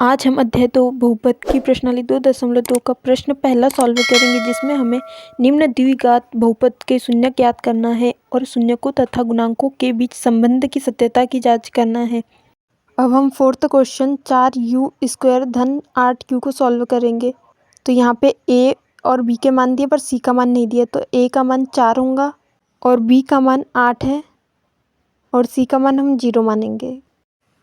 आज हम अध्याय 2 बहुपद की प्रश्नावली 2.2 का प्रश्न पहला सॉल्व करेंगे, जिसमें हमें निम्न द्विघात बहुपद के शून्य ज्ञात करना है और शून्यकों तथा गुणांकों के बीच संबंध की सत्यता की जांच करना है। अब हम फोर्थ क्वेश्चन 4u² धन 8q को सॉल्व करेंगे। तो यहाँ पे a और b के मान दिए पर c का मान नहीं दिया, तो a का मान 4 होगा और b का मान 8 है और c का मान हम 0 मानेंगे।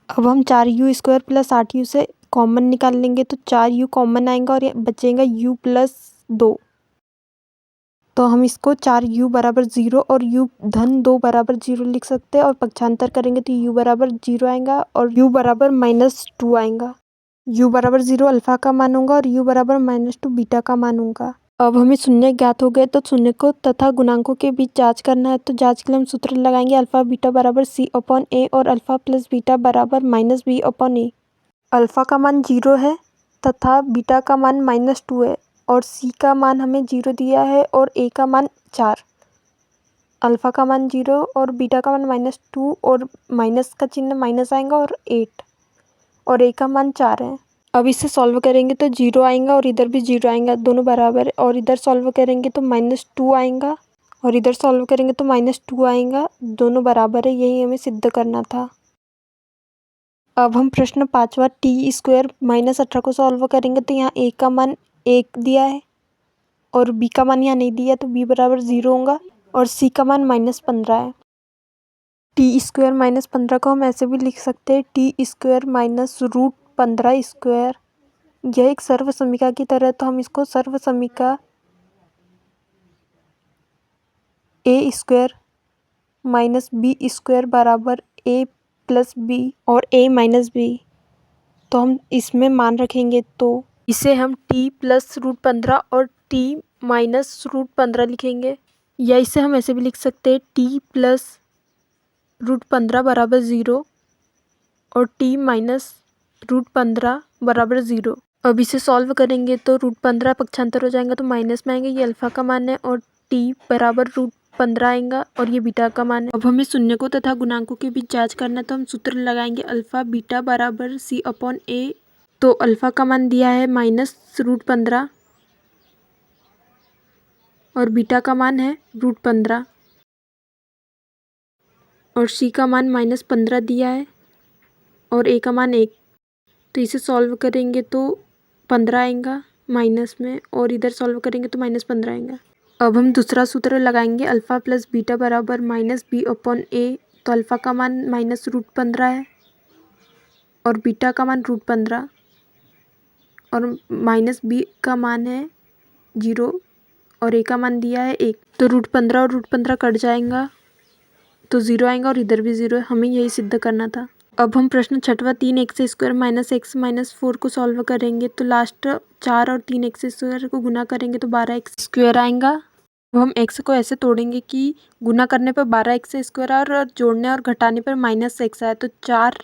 अब हम 4u² प्लस 8u से कॉमन निकाल लेंगे, तो 4u कॉमन आएगा और ये बचेगा u प्लस 2। तो हम इसको 4u बराबर 0 और u धन 2 बराबर 0 लिख सकते हैं और पक्षांतर करेंगे तो u बराबर 0 आएगा और u बराबर -2 आएगा। u बराबर 0 अल्फा का मान होगा और u बराबर -2 बीटा का मान होगा। अब हमें शून्य ज्ञात हो गए, तो शून्यकों तथा गुणांकों के बीच जांच करना है। तो जांच के लिए हम सूत्र लगाएंगे अल्फा बीटा बराबर c/a और अल्फा प्लस बीटा बराबर -b/a। अल्फा का मान 0 है तथा बीटा का मान -2 है और c का मान हमें 0 दिया है और a का मान 4। अल्फा का मान 0 और बीटा का मान -2 और माइनस का चिन्ह माइनस आएगा और 8 और a का मान 4 है। अब इसे सॉल्व करेंगे तो 0 आएगा और इधर भी 0 आएगा, दोनों बराबर है। और इधर सॉल्व करेंगे तो -2 आएगा और इधर सॉल्व करेंगे तो -2 आएगा, दोनों बराबर है। यही हमें सिद्ध करना था। अब हम प्रश्न 5वां t² -18 को सॉल्व करेंगे। तो यहाँ a का मान 1 दिया है और b का मान यहाँ नहीं दिया, तो b बराबर 0 होगा और c का मान -15 है। t² -15 को हम ऐसे भी लिख सकते हैं t² -√15²। यह एक सर्व समीका की तरह है, तो हम इसको सर्व समीका a² -b² बराबर a प्लस b और a माइनस b, तो हम इसमें मान रखेंगे तो इसे हम t प्लस √15 और t माइनस √15 लिखेंगे, या इसे हम ऐसे भी लिख सकते हैं t प्लस √15 बराबर 0 और t माइनस √15 बराबर 0। अब इसे सॉल्व करेंगे तो √15 पक्षांतर हो जाएगा तो माइनस में आएंगे। ये अल्फा का मान है और t बराबर √15 आएगा और ये बीटा का मान है। अब हमें शून्यकों तथा गुणांकों के बीच जांच करना है, तो हम सूत्र लगाएंगे अल्फा बीटा बराबर c/a। तो अल्फा का मान दिया है -√15 और बीटा का मान है √15 और c का मान -15 दिया है और a का मान 1। तो इसे सॉल्व करेंगे तो 15 आएगा माइनस में और इधर सॉल्व करेंगे तो -15 आएगा। अब हम दूसरा सूत्र लगाएंगे अल्फा प्लस बीटा बराबर -b/a। तो अल्फा का मान -√15 है और बीटा का मान √15 और -b का मान है 0 और a का मान दिया है 1। तो √15 और √15 कट जाएगा तो 0 आएगा और इधर भी 0 है। हमें यही सिद्ध करना था। अब हम प्रश्न 6वां 3x² -x -4 को सॉल्व करेंगे। तो लास्ट 4 और 3x² को गुना करेंगे तो 12x² आएगा। तो हम x को ऐसे तोड़ेंगे कि गुना करने पर 12x² और जोड़ने और घटाने पर -x आए। तो 4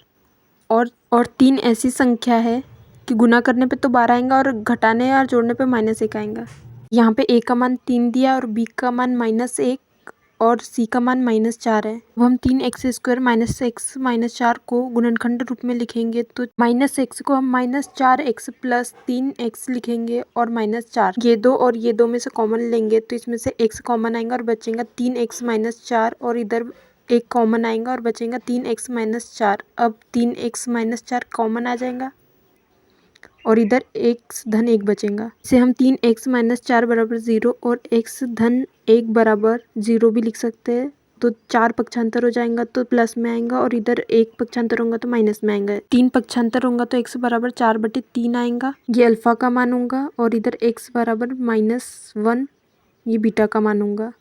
और 3 ऐसी संख्या है कि गुना करने पे तो 12 आएगा और घटाने और जोड़ने पे -1 आएगा। यहाँ पे a का मान 3 दिया और b का मान -1 और c का मान -4 है। अब हम 3x² -x -4 को गुणनखंड रूप में लिखेंगे। तो -x को हम -4x प्लस 3x लिखेंगे और -4, ये दो और ये दो में से कॉमन लेंगे तो इसमें से x कॉमन आएगा और बचेगा 3x -4 और इधर एक कॉमन आएगा और बचेगा 3x -4। अब 3x -4 कॉमन आ जाएगा और इधर x धन 1 बचेगा। इसे हम 3x -4 बराबर 0 और x धन 1 बराबर 0 भी लिख सकते हैं। तो 4 पक्षांतर हो जाएगा तो प्लस में आएगा और इधर 1 पक्षांतर होगा तो माइनस में आएगा। 3 पक्षांतर होगा तो x बराबर 4/3 आएगा, ये अल्फा का मान होगा और इधर x बराबर -1, ये बीटा का मान होगा।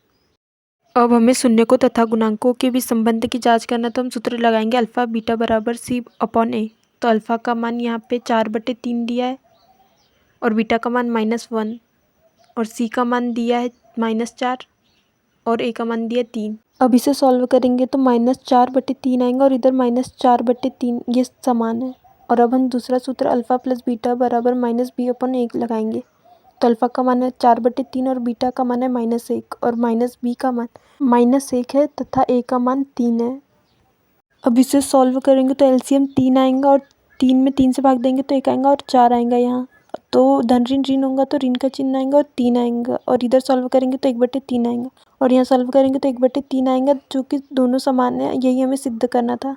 अब हमें शून्यकों तथा गुणांकों के बीच संबंध की जांच करना, तो हम सूत्र लगाएंगे अल्फा बीटा बराबर c/a। तो अल्फा का मान यहाँ पे 4/3 दिया है और बीटा का मान -1 और c का मान दिया है -4 और a का मान दिया 3। अब इसे सॉल्व करेंगे तो -4/3 आएंगे और इधर -4/3, ये समान है। और अब हम दूसरा सूत्र अल्फा प्लस बीटा बराबर -b/a लगाएंगे। तो अल्फा का मान है 4/3 और बीटा का मान है -1 और -b का मान -1 है तथा a का मान 3 है। अब इसे सॉल्व करेंगे तो एलसीएम 3 आएगा और 3 में 3 से भाग देंगे तो 1 आएगा और 4 आएगा यहाँ। तो धन ऋण ऋण होगा तो ऋण का चिन्ह आएगा और 3 आएगा, और इधर सॉल्व करेंगे तो 1/3 आएगा, और यहाँ सॉल्व करेंगे तो 1/3 आएगा, जो कि दोनों समान है। यही हमें सिद्ध करना था।